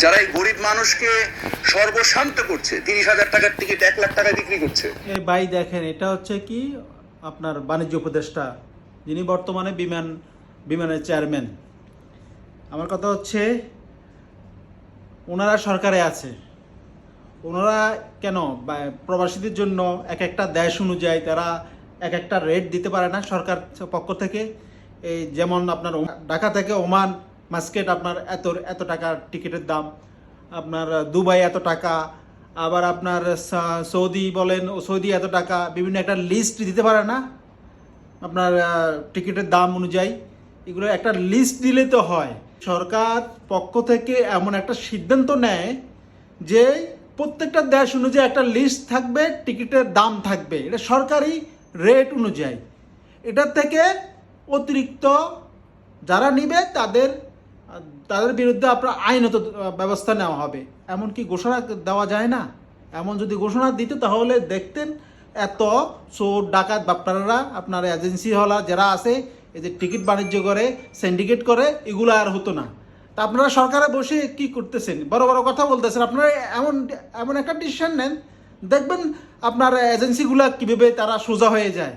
যারা এই গরিব মানুষকে সর্বশান্ত করছে, 30,000 টাকার টিকিট 1 লাখ টাকায় বিক্রি করছে। এই ভাই দেখেন, এটা হচ্ছে কি আপনার বাণিজ্য উপদেষ্টা, যিনি বর্তমানে বিমানের চেয়ারম্যান। আমার কথা হচ্ছে, ওনারা সরকারে আছে, ওনারা কেন প্রবাসীদের জন্য এক একটা দেশ অনুযায়ী তারা এক একটা রেট দিতে পারে না সরকার পক্ষ থেকে? এই যেমন আপনার ঢাকা থেকে ওমান মাস্কেট আপনার এত টাকার টিকিটের দাম, আপনার দুবাই এত টাকা, আবার আপনার সৌদি বলেন, সৌদি এত টাকা, বিভিন্ন একটা লিস্ট দিতে পারে না আপনার টিকিটের দাম অনুযায়ী? এগুলো একটা লিস্ট দিলে তো হয়। সরকার পক্ষ থেকে এমন একটা সিদ্ধান্ত নেয় যে প্রত্যেকটা দেশ অনুযায়ী একটা লিস্ট থাকবে, টিকিটের দাম থাকবে, এটা সরকারি রেট অনুযায়ী। এটার থেকে অতিরিক্ত যারা নিবে তাদের বিরুদ্ধে আপনার আইনত ব্যবস্থা নেওয়া হবে। এমন কি ঘোষণা দেওয়া যায় না? এমন যদি ঘোষণা দিত তাহলে দেখতেন এত চোর ডাকাত বাটপাররা আপনার এজেন্সি হলা যারা আছে, এই যে টিকিট বাণিজ্য করে, সিন্ডিকেট করে, এগুলো আর হতো না। তা আপনারা সরকারে বসে কি করতেছেন? বড় বড় কথা বলতেছেন। আপনারা এমন একটা ডিসিশন নেন, দেখবেন আপনার এজেন্সিগুলো কীভাবে তারা সোজা হয়ে যায়।